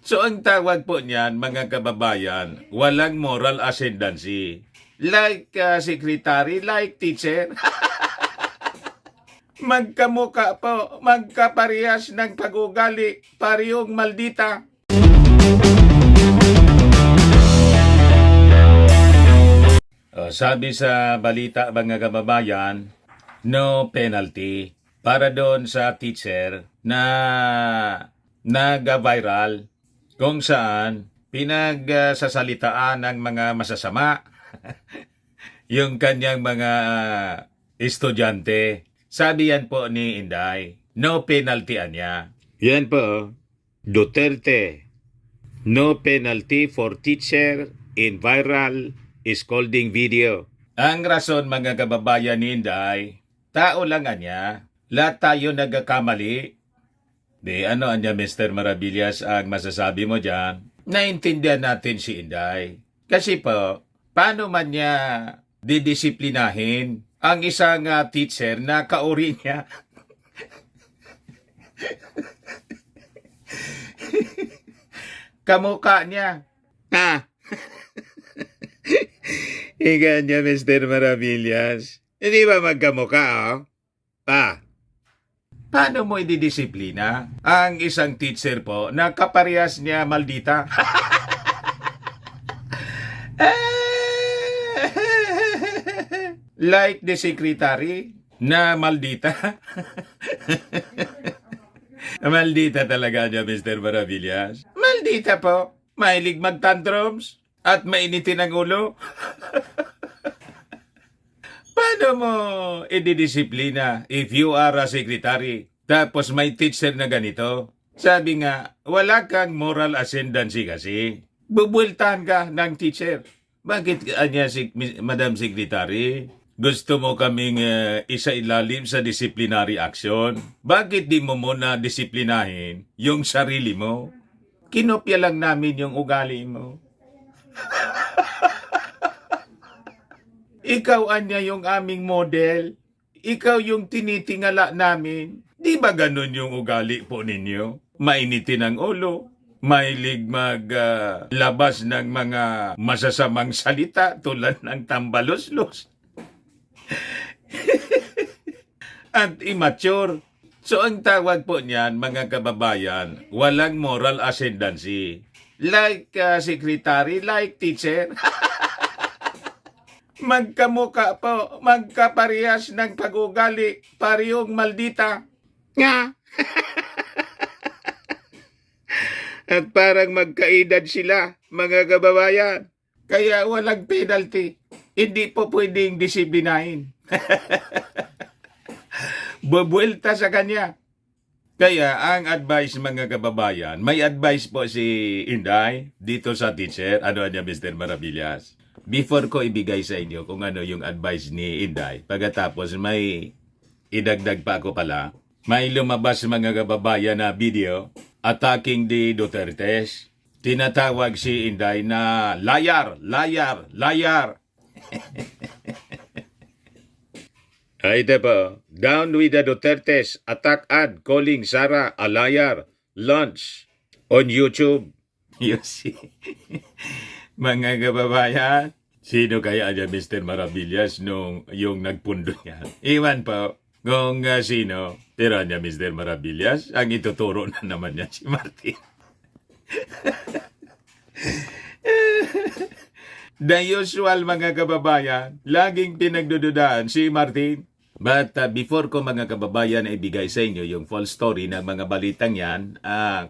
So ang tawag po niyan, mga kababayan, walang moral ascendancy. Like secretary, like teacher. Magkamuka po, magkaparehas ng pag-ugali, parehong maldita. Sabi sa balita mga kababayan, no penalty para doon sa teacher na nag-viral kung saan pinagsasalitaan ng mga masasama yung kanyang mga estudyante. Sabi yan po ni Inday, no penalty niya. Yan po, Duterte, no penalty for teacher in viral scolding video. Ang rason mga kababayan ni Inday, tao lang niya, lahat tayo nagkakamali. Di ano anya Mr. Maravillas ang masasabi mo dyan? Naintindihan natin si Inday. Kasi po, paano man niya didisiplinahin ang isang teacher na kauri niya? Kamukha niya. Ika niya, Mr. Maravillas. Hindi ba magkamukha, oh? Paano mo ididisiplina ang isang teacher po na kaparehas niya maldita? Like the secretary na maldita? Maldita talaga niya, Mr. Maravillas. Maldita po. Mahilig mag-tantrums at mainitin ang ulo. Paano mo ididisiplina if you are a secretary tapos may teacher na ganito? Sabi nga, wala kang moral ascendancy kasi. Bubultahan ka ng teacher. Bakit anya si Madam Secretary? Gusto mo kaming isailalim sa disciplinary action? Bakit di mo muna disiplinahin yung sarili mo? Kinopya lang namin yung ugali mo. Ikaw anya yung aming model. Ikaw yung tinitingala namin. Di ba ganun yung ugali po ninyo? Mainitin ang ulo. Mahilig maglabas ng mga masasamang salita tulad ng tambalos-los. At immature. So ang tawag po niyan mga kababayan, walang moral ascendancy. Like secretary, like teacher. Magkamuka po, magkaparehas ng pag-ugali, parehong maldita. Nga. At parang magkaedad sila, mga kababayan. Kaya walang penalty. Hindi po pwedeng disiplinahin. Bubuelta sa kanya. Kaya ang advice mga kababayan, may advice po si Inday dito sa teacher. Ano niya Mr. Maravillas? Before ko ibigay sa inyo kung ano yung advice ni Inday, pagkatapos may idagdag pa ako pala, may lumabas mga kababayan na video attacking the Dutertes. Tinatawag si Inday na liar, liar, liar. Ay diba, down with the Dutertes, attack ad calling Sara a liar, launch on YouTube. You see? Mga kababayan, sino kaya niya Mr. Maravillas nung yung nagpundo niya? Iwan po kung sino. Pero niya Mr. Maravillas, ang ituturo na naman niya si Martin. The usual mga kababayan, laging pinagdududaan si Martin. But before ko mga kababayan ibigay sa inyo yung full story ng mga balitang yan,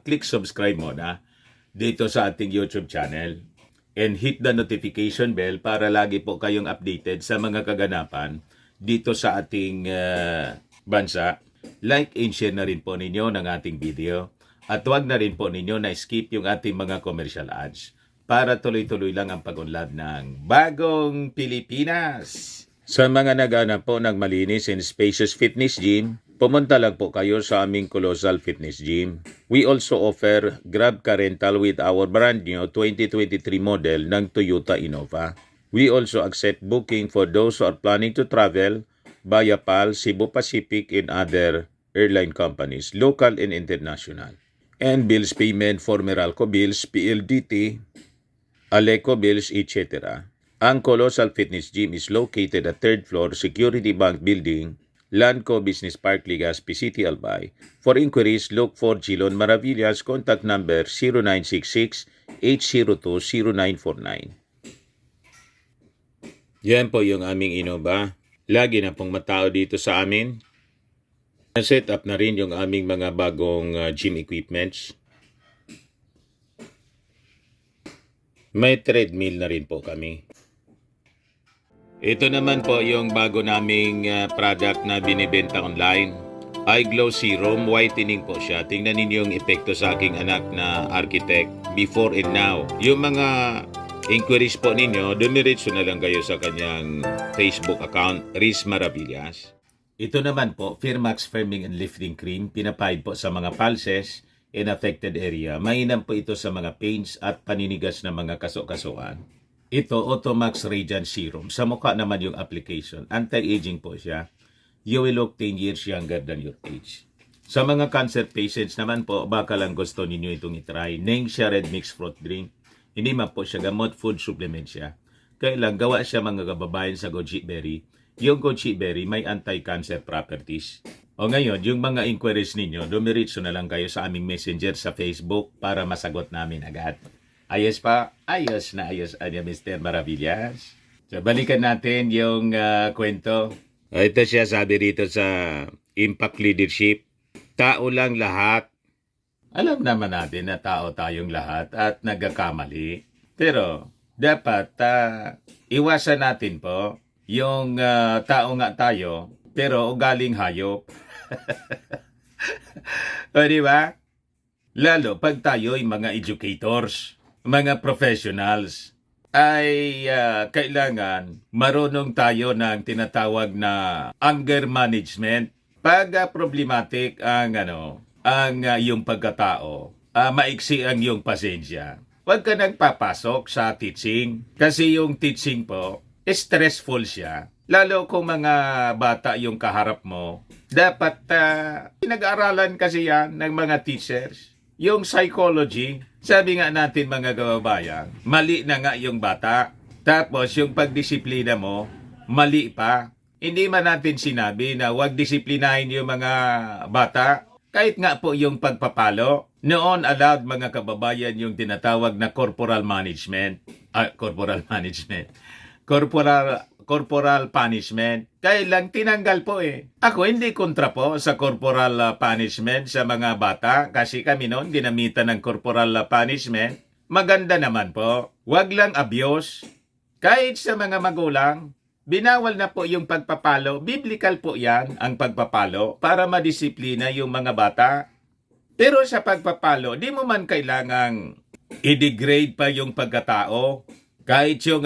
click subscribe muna dito sa ating YouTube channel. And hit the notification bell para lagi po kayong updated sa mga kaganapan dito sa ating bansa. Like and share na rin po ninyo ng ating video. At huwag na rin po ninyo na skip yung ating mga commercial ads para tuloy-tuloy lang ang pag-unlad ng bagong Pilipinas. Sa mga naghanap po ng malinis and spacious fitness gym, pumunta lang po kayo sa aming Colossal Fitness Gym. We also offer Grab Car Rental with our brand new 2023 model ng Toyota Innova. We also accept booking for those who are planning to travel via PAL, Cebu Pacific, and other airline companies, local and international. and bills payment for Meralco bills, PLDT, Aleco bills, etc. Ang Colossal Fitness Gym is located at 3rd floor, Security Bank Building, Landco Business Park, Legazpi City, Albay. For inquiries, look for Gilon Maravillas. Contact number 0966-802-0949. Yan po yung aming Innova. Lagi na pong matao dito sa amin. Na-set up na rin yung aming mga bagong gym equipments. May treadmill na rin po kami. Ito naman po yung bago naming product na binibenta online. iGlow Serum, whitening po siya. Tingnan ninyo yung epekto sa aking anak na architect before and now. Yung mga inquiries po ninyo, dumiretso na lang kayo sa kanyang Facebook account, Riz Maravillas. Ito naman po, Firmax Firming and Lifting Cream, pinapahid po sa mga pulses in affected area. Mainam po ito sa mga pains at paninigas na mga kaso-kasuan. Ito, Automax Radiant Serum. Sa mukha naman yung application. Anti-aging po siya. You will look 10 years younger than your age. Sa mga cancer patients naman po, baka lang gusto ninyo itong itry. Nengxia Red Mixed Fruit Drink. Hindi man po siya gamot, food supplement siya. Kailang gawa siya mga kababayan sa goji berry. Yung goji berry may anti-cancer properties. O ngayon, yung mga inquiries ninyo, dumiritso na lang kayo sa aming messenger sa Facebook para masagot namin agad. Ayos pa? Ayos na ayos, Mr. Maravillas. So, balikan natin yung kwento. Ito siya sabi rito sa Impact Leadership. Tao lang lahat. Alam naman natin na tao tayong lahat at nagkakamali. Pero dapat iwasan natin po yung tao nga tayo pero ugaling hayop. O diba? Lalo pag tayo'y mga educators, mga professionals, ay kailangan marunong tayo ng tinatawag na anger management. Pag problematic ang iyong pagkatao, maiksi ang iyong pasensya. Huwag ka nang papasok sa teaching kasi yung teaching po, stressful siya. Lalo kung mga bata yung kaharap mo, dapat pinag-aaralan kasi yan ng mga teachers. Yung psychology, sabi nga natin mga kababayan, mali na nga yung bata. Tapos yung pagdisiplina mo, mali pa. Hindi man natin sinabi na huwag disiplinahin yung mga bata. Kahit nga po yung pagpapalo, noon allowed mga kababayan yung tinatawag na corporal punishment. Kailang tinanggal po eh. Ako hindi kontra po sa corporal punishment sa mga bata kasi kami noon ginamitan ng corporal punishment. Maganda naman po. Huwag lang abuse. Kahit sa mga magulang, binawal na po yung pagpapalo. Biblical po yan, ang pagpapalo, para madisiplina yung mga bata. Pero sa pagpapalo, di mo man kailangang i-degrade pa yung pagkatao. Kahit yung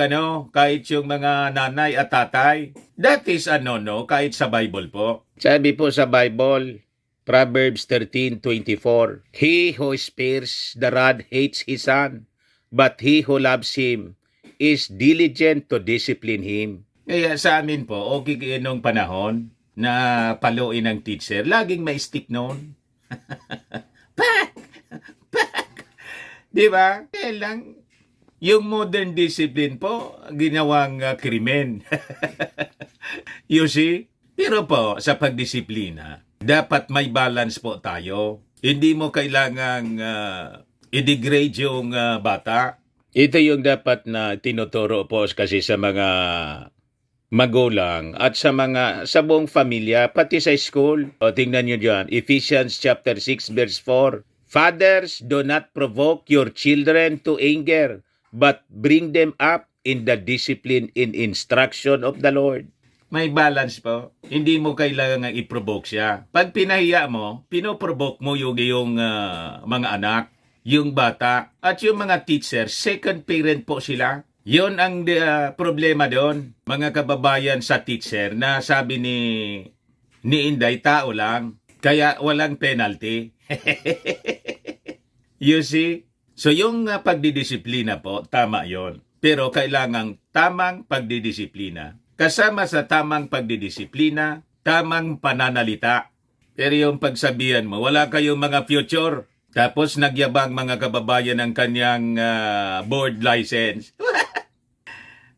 mga nanay at tatay. That is kahit sa Bible po. Sabi po sa Bible, Proverbs 13:24, He who spares the rod hates his son, but he who loves him is diligent to discipline him. Kaya sa amin po, okay kayo nung panahon na paluin ng teacher. Laging may stick noon. Pak! Pak! Di ba? Kaya lang, yung modern discipline po, ginawang krimen. You see? Pero po, sa pagdisiplina, dapat may balance po tayo. Hindi mo kailangang i-degrade yung bata. Ito yung dapat na tinuturo po kasi sa mga magulang at sa buong pamilya, pati sa school. O tingnan nyo dyan, Ephesians chapter 6 verse 4. Fathers, do not provoke your children to anger, but bring them up in the discipline and instruction of the Lord. May balance po. Hindi mo kailangan i-provoke siya. Pag pinahiya mo, pinoprovoke mo yung mga anak, yung bata, at yung mga teacher, second parent po sila. Yun ang problema doon, mga kababayan sa teacher, na sabi ni Inday, tao lang, kaya walang penalty. You see? So yung pagdidisiplina po, tama yon. Pero kailangang tamang pagdidisiplina. Kasama sa tamang pagdidisiplina, tamang pananalita. Pero yung pagsabihan mo, wala kayong mga future. Tapos nagyabang mga kababayan ng kanyang board license.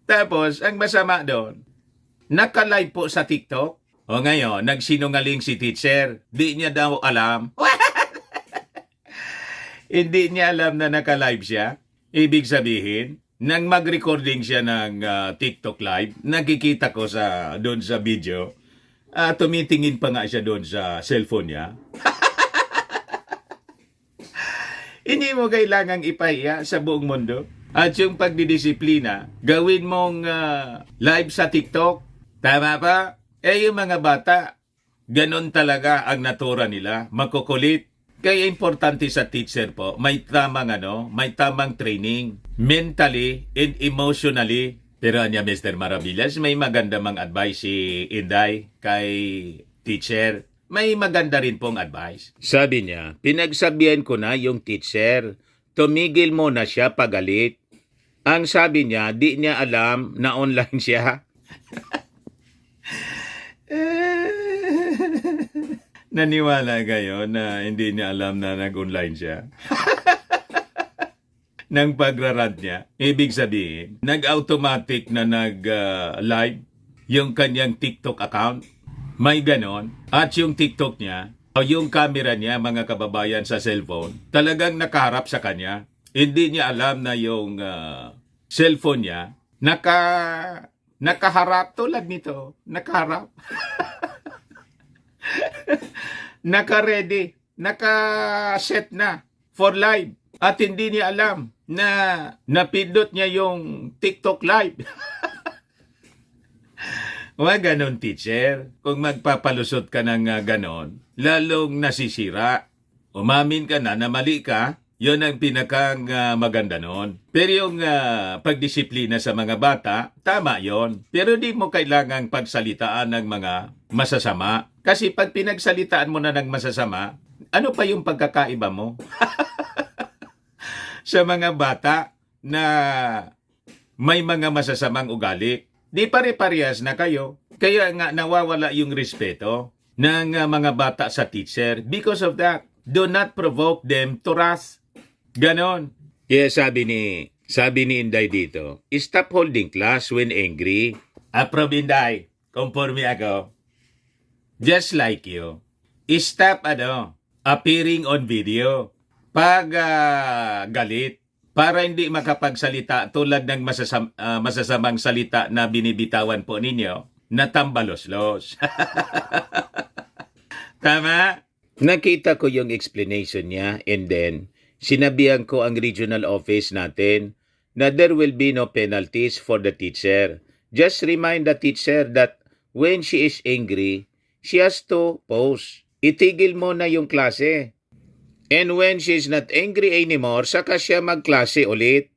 Tapos, ang masama doon, naka-live po sa TikTok. O ngayon, nagsinungaling si teacher. Di niya daw alam. Hindi niya alam na naka-live siya. Ibig sabihin, nang mag-recording siya ng TikTok live, nakikita ko doon sa video, tumitingin pa nga siya doon sa cellphone niya. Hindi mo kailangang ipahiya sa buong mundo. At yung pagdidisiplina, gawin mong live sa TikTok. Tama pa? Yung mga bata, ganon talaga ang natura nila, makukulit. Kaya importante sa teacher po, may tamang training, mentally and emotionally. Pero niya, Mr. Maravillas, may maganda mang advice si Inday kay teacher. May maganda rin pong advice. Sabi niya, pinagsabihan ko na yung teacher. Tumigil mo na siya pagalit. Ang sabi niya, di niya alam na online siya. Naniwala kayo na hindi niya alam na nag-online siya? Nang pagrarad niya, ibig sabihin, nag-automatic na nag-live yung kanyang TikTok account. May ganon. At yung TikTok niya, o yung camera niya, mga kababayan sa cellphone, talagang nakaharap sa kanya. Hindi niya alam na yung cellphone niya, nakaharap tulad nito. Nakaharap. Naka-ready. Naka-set na for live. At hindi niya alam na napindot niya yung TikTok live. Wag ganon, teacher. Kung magpapalusot ka ng ganon, lalong nasisira. Umamin ka na mali ka, yon ang pinakang maganda nun. Pero yung pagdisiplina sa mga bata, tama yon. Pero di mo kailangang pagsalitaan ng mga masasama. Kasi pag pinagsalitaan mo na ng masasama, ano pa yung pagkakaiba mo? Sa mga bata na may mga masasamang ugali. Di pare-parehas na kayo. Kaya nga nawawala yung respeto ng mga bata sa teacher. Because of that, do not provoke them to wrath. Ganon. Kaya sabi ni Inday dito, stop holding class when angry. Approve, Inday. Conforme ako. Just like you. Stop appearing on video. Pag galit. Para hindi makapagsalita tulad ng masasamang salita na binibitawan po ninyo, na tambalos-los. Tama? Nakita ko yung explanation niya and then sinabihan ko ang regional office natin na there will be no penalties for the teacher. Just remind the teacher that when she is angry, she has to pause. Itigil mo na yung klase. And when she's not angry anymore, saka siya magklase ulit.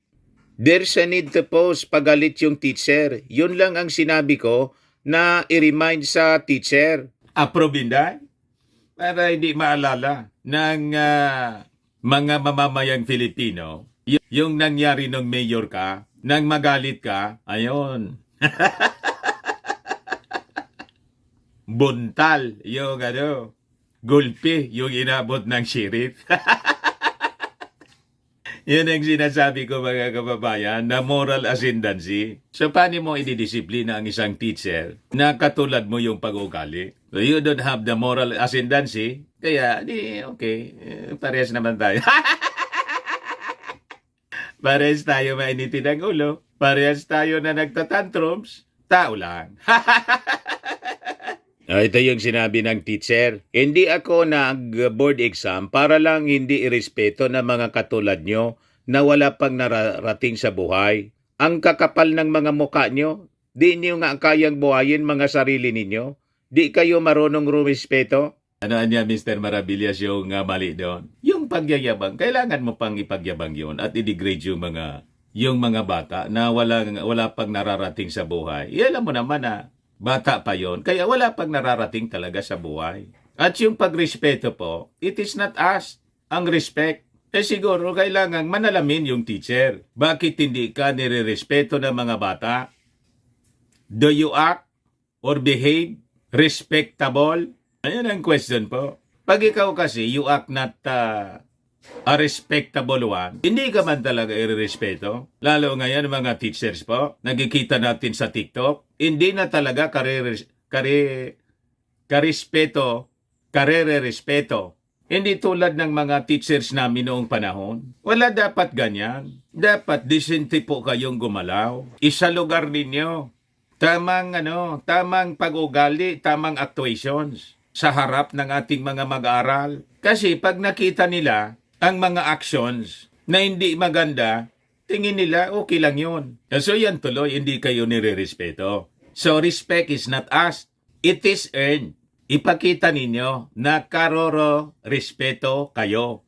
There's a need to pause pagalit yung teacher. Yun lang ang sinabi ko na i-remind sa teacher. Approve, Inday? Para hindi maalala ng mga mamamayang Filipino, yung nangyari nung mayor ka, nang magalit ka, ayon. Buntal, yung gulpi, yung inabot ng sheriff. Yan ang sinasabi ko, mga kababayan, na moral ascendancy. So, paano mo ididisiplina ang isang teacher na katulad mo yung pag-ugali? So, you don't have the moral ascendancy, kaya, okay, parehas naman tayo. Parehas tayo mainitin ang ulo. Parehas tayo na nagtatantrums. Tao lang. Ito yung sinabi ng teacher. Hindi ako nag-board exam para lang hindi irespeto ng mga katulad nyo na wala pang nararating sa buhay. Ang kakapal ng mga mukha nyo, di nyo nga kayang buhayin mga sarili ninyo. Di kayo marunong rumispeto. Ano niya, Mr. Maravillas, yung mali doon? Yung pagyayabang, kailangan mo pang ipagyabang yun at i-degrade yung mga bata na wala pang nararating sa buhay. Alam mo naman na bata pa yon, kaya wala pang nararating talaga sa buhay. At yung pagrespeto po, it is not us. Ang respect, siguro kailangan manalamin yung teacher. Bakit hindi ka nire-respeto ng mga bata? Do you act or behave respectable? Ayan ang question po. Pag ikaw kasi, you act not a respectable one, hindi ka man talaga irerespeto. Lalo ngayon mga teachers po, nagkikita natin sa TikTok, hindi na talaga karespeto, karere-respeto. Hindi tulad ng mga teachers namin noong panahon. Wala dapat ganyan. Dapat decente po kayong gumalaw. Isa lugar ninyo. Tamang pag-ugali, tamang actuations sa harap ng ating mga mag-aaral. Kasi pag nakita nila ang mga actions na hindi maganda, tingin nila okay lang yun. So yan tuloy, hindi kayo nire-respeto. So respect is not asked, it is earned. Ipakita ninyo na respeto kayo.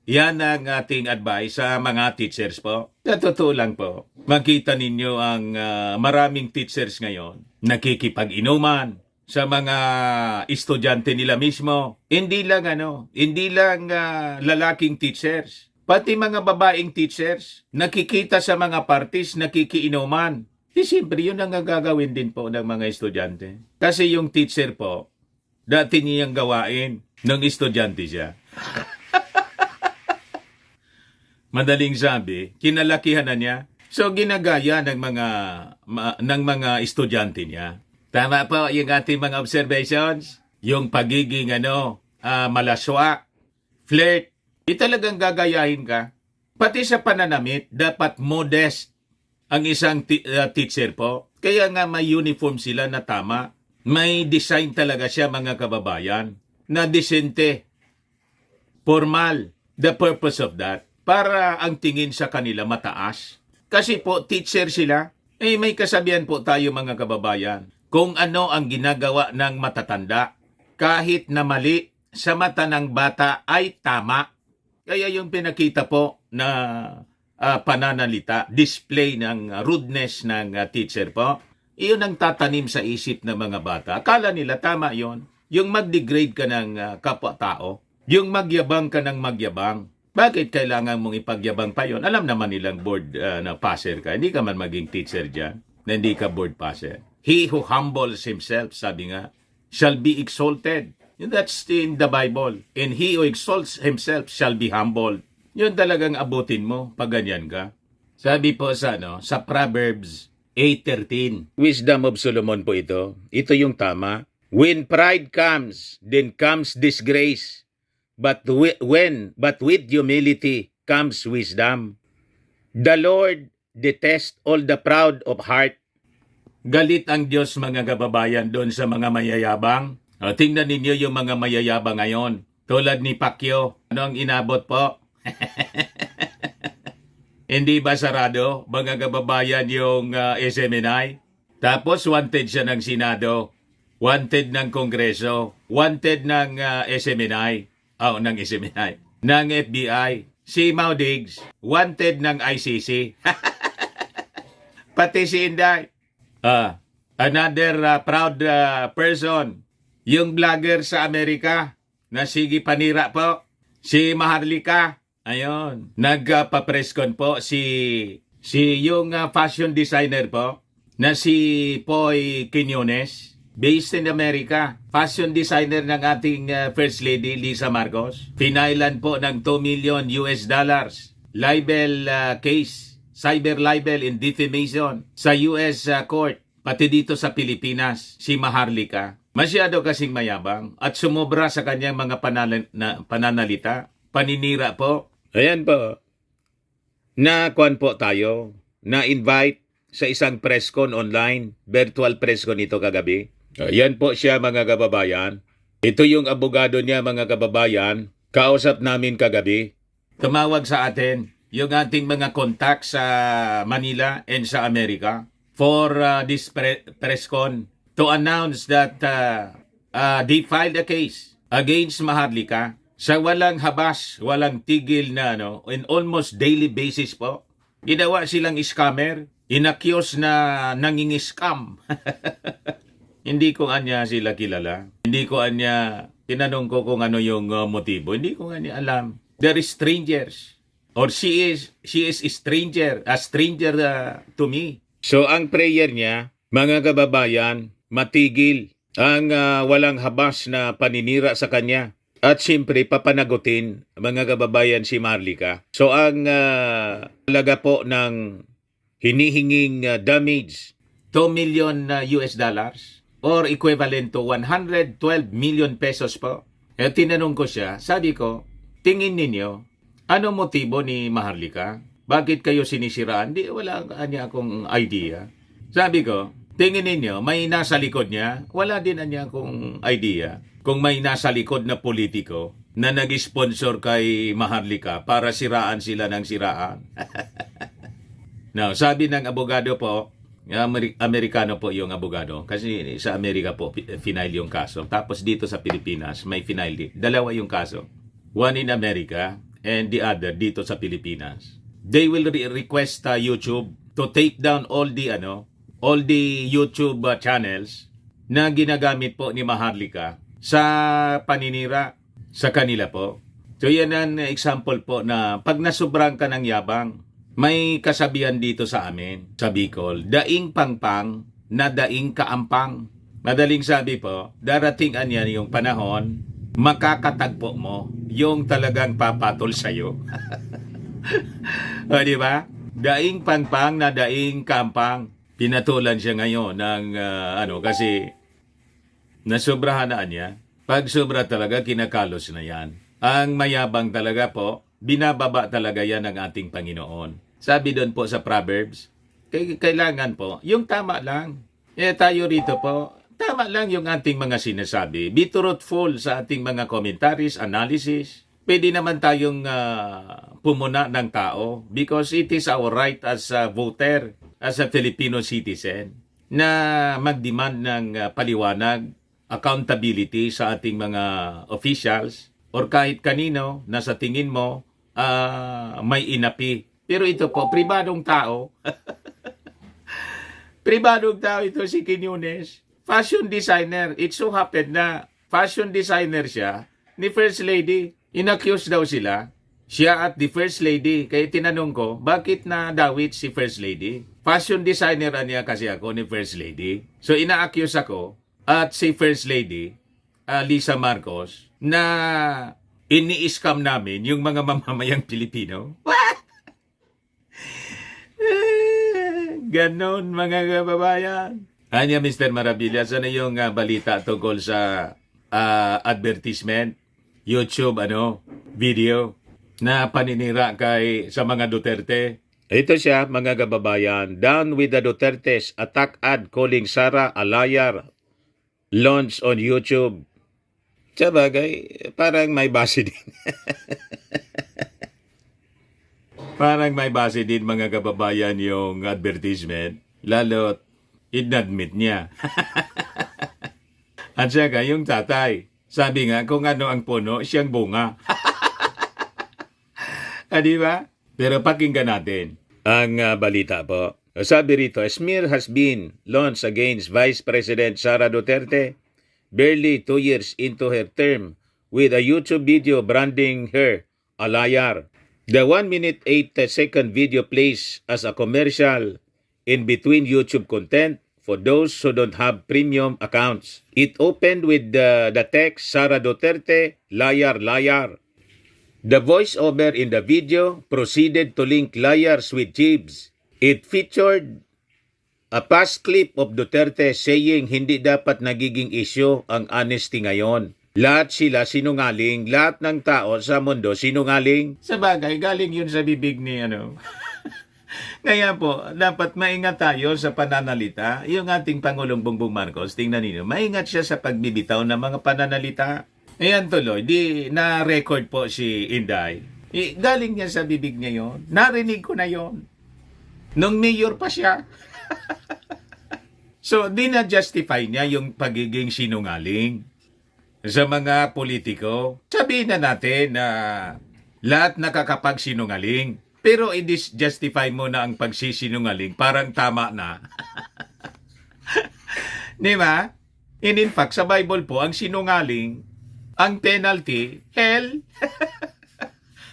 Yan ang ating advice sa mga teachers po. Sa totoo lang po, makita ninyo ang maraming teachers ngayon nakikipag-inuman sa mga estudyante nila mismo. Hindi lang lalaking teachers. Pati mga babaeng teachers, nakikita sa mga parties, nakikiinuman. Siyempre, yun ang gagawin din po ng mga estudyante. Kasi yung teacher po, dati niyang gawain ng estudyante siya. Madaling sabi, kinalakihan na niya. So ginagaya ng mga estudyante niya. Tama po yung ating mga observations, yung pagiging malaswa, flirt. Talagang gagayahin ka. Pati sa pananamit, dapat modest ang isang teacher po. Kaya nga may uniform sila na tama. May design talaga siya mga kababayan na disente, formal. The purpose of that, para ang tingin sa kanila mataas. Kasi po, teacher sila. May kasabihan po tayo mga kababayan. Kung ano ang ginagawa ng matatanda, kahit na mali, sa mata ng bata ay tama. Kaya yung pinakita po na pananalita, display ng rudeness ng teacher po, iyon ang tatanim sa isip ng mga bata. Akala nila tama yon. Yung mag-degrade ka ng kapwa-tao. Yung magyabang ka ng magyabang. Bakit kailangan mong ipagyabang pa yon? Alam naman nilang board na passer ka. Hindi ka man maging teacher dyan na hindi ka board passer. He who humbles himself, sabi nga, shall be exalted. That's in the Bible. And he who exalts himself shall be humbled. Yun talagang abutin mo pag ganyan ka. Sabi po sa Proverbs 8:13. Wisdom of Solomon po ito. Ito yung tama. When pride comes, then comes disgrace. But with humility comes wisdom. The Lord detests all the proud of heart. Galit ang Diyos mga kababayan doon sa mga mayayabang. Tingnan ninyo yung mga mayayabang ngayon. Tulad ni Pacquiao. Ano ang inabot po? Hindi ba sarado, mga kababayan, yung SMNI? Tapos wanted siya ng Senado, wanted ng Kongreso, wanted ng SMNI, ng SMNI, ng FBI. Si Mau Diggs, wanted ng ICC. Pati si Inday. Another proud person, yung vlogger sa Amerika, na sige panira po, si Maharlika. Ayun, nagpa-presscon po si yung fashion designer po na si Poy Quiñones, based in America. Fashion designer ng ating First Lady Lisa Marcos. Finailan po ng $2 million. Libel case, cyber libel and defamation sa US court, pati dito sa Pilipinas, si Maharlika. Masyado kasing mayabang at sumobra sa kanyang mga pananalita, paninira po. Ayan po, nakuan po tayo, na-invite sa isang presscon online, virtual presscon ito kagabi. Ayan po siya mga kababayan. Ito yung abogado niya mga kababayan, kausap namin kagabi. Tumawag sa atin yung ating mga contacts sa Manila and sa Amerika for this presscon to announce that they filed a case against Maharlika. Sa walang habas, walang tigil na in almost daily basis po. Ginawa silang scammer, inakyos na nanging-scam. Hindi ko anya sila kilala. Hindi ko anya, tinanong ko kung ano yung motibo. Hindi ko anya alam. They're strangers. Or she is a stranger to me. So ang prayer niya, mga kababayan, matigil ang walang habas na paninira sa kanya. At siyempre, papanagutin, mga kababayan, si Marlica. So, ang talaga po ng hinihinging damage, 2 million US dollars or equivalent to 112 million pesos po. Tinanong ko siya, sabi ko, tingin ninyo, ano motibo ni Maharlika? Bakit kayo sinisiraan? Wala niya akong idea. Sabi ko, tingin ninyo, may nasa likod niya? Wala din niya akong idea. Kung may nasa likod na politiko na nag-sponsor kay Maharlika para siraan sila ng siraan. Now, sabi ng abogado po, Amerikano po yung abogado, kasi sa Amerika po, final yung kaso. Tapos dito sa Pilipinas, may final din. Dalawa yung kaso. One in America and the other dito sa Pilipinas. They will request YouTube to take down all the YouTube channels na ginagamit po ni Maharlika sa paninira sa kanila po. So yan ang example po na pag nasubrang ka ng yabang, may kasabihan dito sa amin, sa Bicol, daing pangpang na daing kaampang. Madaling sabi po, darating anyan yung panahon, makakatagpo mo yung talagang papatol sa'yo. O, di ba? Daing pangpang na daing kaampang. Pinatulan siya ngayon ng kasi nasobrahan na niya. Pag sobra talaga, kinakalos na yan. Ang mayabang talaga po, binababa talaga yan ng ating Panginoon. Sabi doon po sa Proverbs, kailangan po, yung tama lang. Tayo rito po, tama lang yung ating mga sinasabi. Be truthful sa ating mga commentaries, analysis. Pwede naman tayong pumuna ng tao because it is our right as a voter, as a Filipino citizen, na mag-demand ng paliwanag, accountability sa ating mga officials or kahit kanino na sa tingin mo may inapi. Pero ito po, pribadong tao. Pribadong tao ito si Quiñones. Fashion designer. It so happened na fashion designer siya ni First Lady. Inaccuse daw sila. Siya at the First Lady. Kaya tinanong ko, bakit na dawit si First Lady? Fashion designer niya kasi ako ni First Lady. So ina-accuse ako at si First Lady, Lisa Marcos, na ini-scam namin yung mga mamamayang Pilipino. What? Ganon, mga kababayan. Anya, Mr. Maravillas, ano yung balita tungkol sa advertisement, YouTube, video, na paninira sa mga Duterte? Ito siya, mga kababayan. Down with the Dutertes, attack ad calling Sara a liar. Launch on YouTube. Sabagay, parang may base din. Parang may base din, mga kababayan, yung advertisement. Lalo, inadmit niya. At saka, yung tatay, sabi nga, kung ano ang puno, siyang bunga. Di ba? Pero pakinggan natin ang balita po. Sabi rito, a smear has been launched against Vice President Sara Duterte barely 2 years into her term with a YouTube video branding her a liar. The 1 minute 8 second video plays as a commercial in between YouTube content for those who don't have premium accounts. It opened with the text, Sara Duterte, liar, liar. The voiceover in the video proceeded to link liars with jibs. It featured a past clip of Duterte saying hindi dapat nagiging issue ang honesty ngayon. Lahat sila sinungaling, lahat ng tao sa mundo sinungaling. Sa bagay, galing yun sa bibig ni Kaya po, dapat maingat tayo sa pananalita. Yung ating Pangulong Bongbong Marcos, tingnan ninyo, maingat siya sa pagbibitaw ng mga pananalita. Ayan tuloy, na-record po si Inday. Galing niya sa bibig niya yun. Narinig ko na yon. Nung mayor pa siya. So, na-justify niya yung pagiging sinungaling sa mga politiko. Sabihin na natin na lahat nakakapagsinungaling. Pero i-justify mo na ang pagsisinungaling, parang tama na. Di ba? And in fact, sa Bible po, ang sinungaling, ang penalty, hell.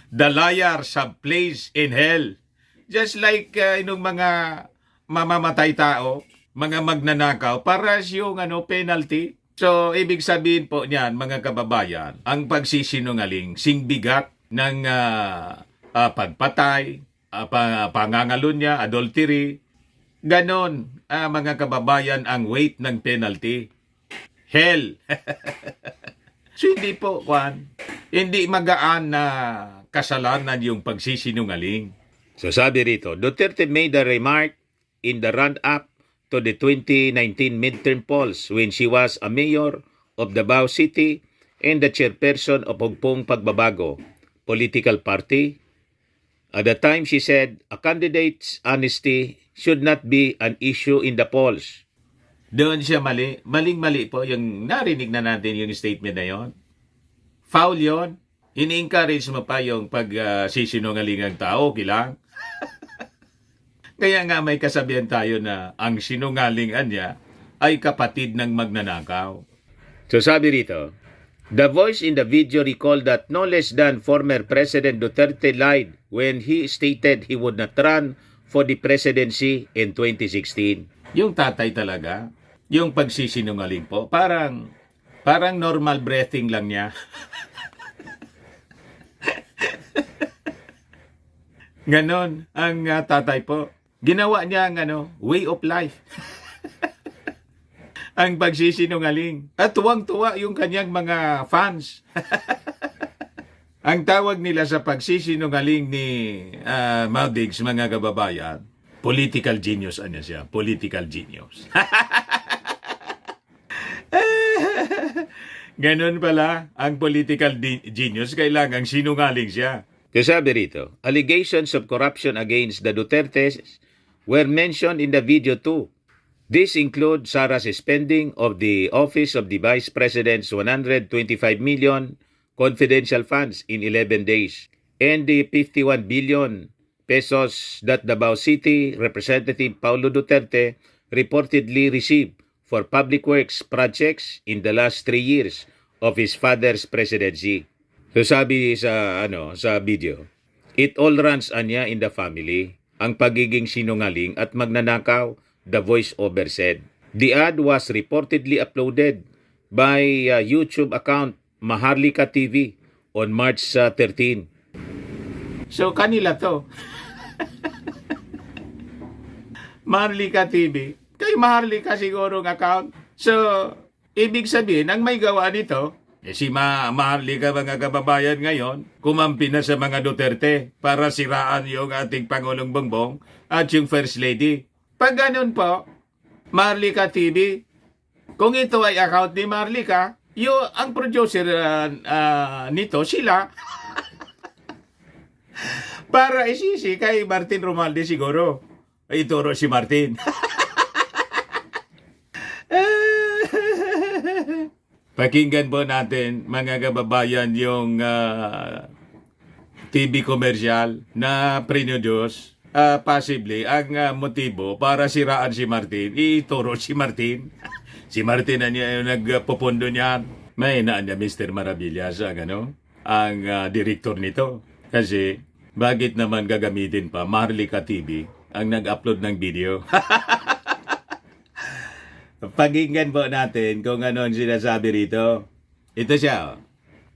The liar shall place in hell. Just like inong mga mamamatay tao, mga magnanakaw, para yung penalty. So, ibig sabihin po niyan, mga kababayan, ang pagsisinungaling, singbigat ng pagpatay, pangangalunya, adultery, ganon, mga kababayan, ang weight ng penalty. Hell! So, hindi po, hindi magaan na kasalanan yung pagsisinungaling. So, sabi rito, Duterte made a remark in the run-up to the 2019 midterm polls when she was a mayor of Davao City and the chairperson of Hugpong Pagbabago political party. At the time, she said, a candidate's honesty should not be an issue in the polls. Doon siya mali. Maling-mali po yung narinig na natin yung statement na yon. Foul yon. Ini-encourage mo pa yung pagsisinungaling ng tao, kilang. Kaya nga may kasabihan tayo na ang sinungalingan niya ay kapatid ng magnanakaw. So sabi rito, the voice in the video recalled that no less than former President Duterte lied when he stated he would not run for the presidency in 2016. Yung tatay talaga, yung pagsisinungaling po, parang normal breathing lang niya. Ganon ang tatay po. Ginawa niya ang way of life. Ang pagsisinungaling. At tuwang-tuwa yung kanyang mga fans. Ang tawag nila sa pagsisinungaling ni Maldigs, mga kababayan, political genius siya. Political genius. Ganon pala ang political genius. Kailangang sinungaling siya. Sabi rito, allegations of corruption against the Dutertes were mentioned in the video too. This includes Sara's spending of the Office of the Vice President's 125 million confidential funds in 11 days and the 51 billion pesos that Davao City Representative Paulo Duterte reportedly received for public works projects in the last 3 years of his father's presidency. So sabi sa video, it all runs in the family. Ang pagiging sinungaling at magnanakaw, the voice-over said. The ad was reportedly uploaded by YouTube account Maharlika TV on March 13. So kanila to. Maharlika TV. Kay Maharlika siguro ng account. So, ibig sabihin, ang may gawa nito, si Maharlika, mga kababayan ngayon, kumampi na sa mga Duterte para siraan yung ating Pangulong Bongbong at yung First Lady. Pag ganun po, Maharlika TV, kung ito ay account ni Maharlika, ang producer nito, sila, para isisi kay Martin Romualdez siguro. Ituro si Martin. Pakinggan po natin, mga kababayan, yung TV commercial na produce. Possibly, ang motibo para siraan si Martin, ituro si Martin. Si Martin na niya yung nagpupundo niyan. May naan niya Mr. Maravillas, ang director nito. Kasi, bakit naman gagamitin pa Maharlika TV ang nag-upload ng video? Pakinggan po natin kung ano ang sinasabi rito. Ito siya.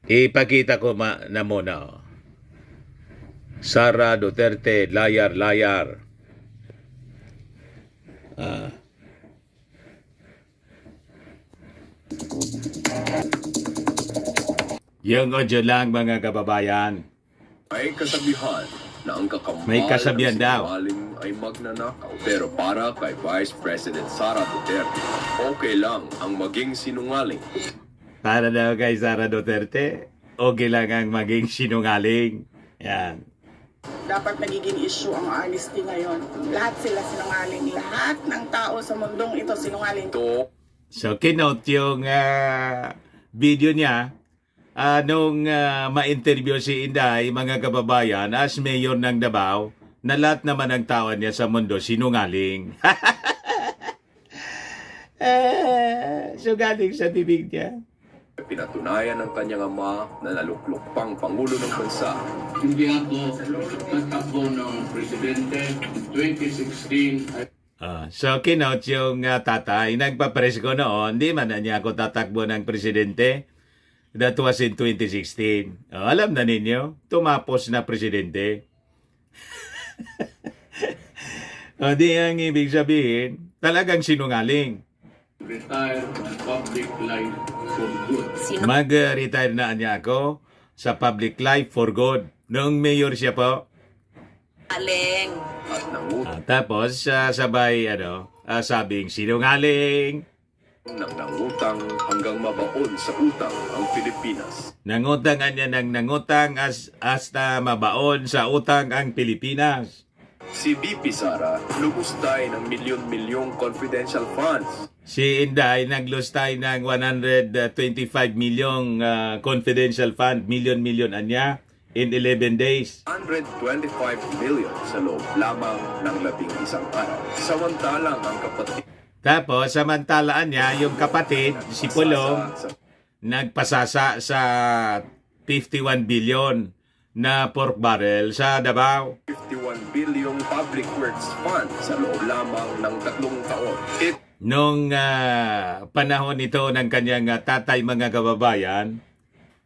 Ipakita ko na muna. Sara Duterte, liar, liar. Yung audio lang, mga kababayan. May kasabihan na ang kakambal May kasabihan ng daw. sinungaling ay magnanakaw. Pero para kay Vice President Sara Duterte, okay lang ang maging sinungaling. Para daw kay Sara Duterte, okay lang ang maging sinungaling. Yan. Dapat nagiging issue ang honesty ngayon. Lahat sila sinungaling. Lahat ng tao sa mundong ito sinungaling. So, kinote yung video niya nung ma-interview si Inday, mga kababayan, as mayor ng Davao, na lahat naman ng tao niya sa mundo sinungaling. So, galing sa bibig niya. Pinatunayan ng kanyang ama na naluklok pang Pangulo ng Bansa. Hindi ako nagtakbo ng Presidente 2016. So kinote yung tatay, nagpapresko noon, di man na niya ako tatakbo ng presidente. That was in 2016. Alam na ninyo, tumapos na presidente. Di ang ibig sabihin, talagang sinungaling. Retire from public life for good. Mag-retire na niya ako sa public life for good. Noong mayor siya po. Aling. At nangutang Tapos sabay sabing sinungaling. ng nangutang hanggang mabaon sa utang ang Pilipinas. Nangutangan niya ng nangutang hasta mabaon sa utang ang Pilipinas. Si BP Sara lumustay ng milyon-milyong confidential funds. Si Inday naglustay ng 125 milyong confidential fund, milyon anya in 11 days. 125 million sa loob lamang ng 11 araw. Samantalang ang kapatid Tapos samantalaan niya yung kapatid, si Pulong, nagpasasa sa 51 billion na pork barrel sa Davao. 51 billion public works fund sa loob lamang ng 3 taon. Nung panahon ito ng kanyang tatay mga kababayan,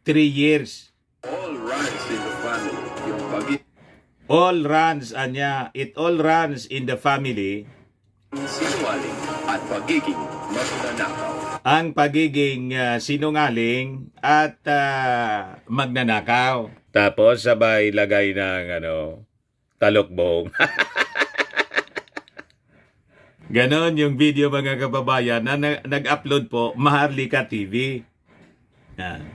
3 years. All runs in the family. Yung pagiging All runs, it all runs in the family. sinungaling at pagiging magnanakaw. Ang pagiging sinungaling at magnanakaw. Tapos sabay lagay ng talokbong. Ganon yung video mga kababayan na nag-upload po Maharlika TV. Yan.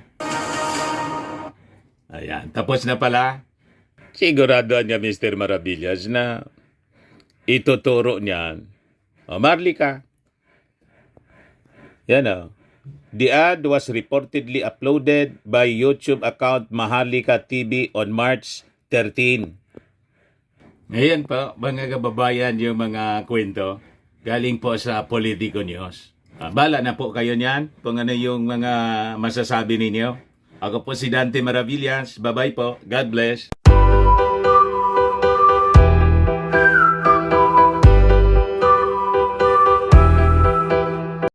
Ayan. Tapos na pala. Sigurado niya Mr. Maravillas na ituturo niyan. Maharlika. Yan o. The ad was reportedly uploaded by YouTube account Maharlika TV on March 13. Ngayon po, mga kababayan, yung mga kwento galing po sa Politico News. Bala na po kayo niyan kung ano yung mga masasabi ninyo. Ako po si Dante Maravillas. Bye-bye po. God bless.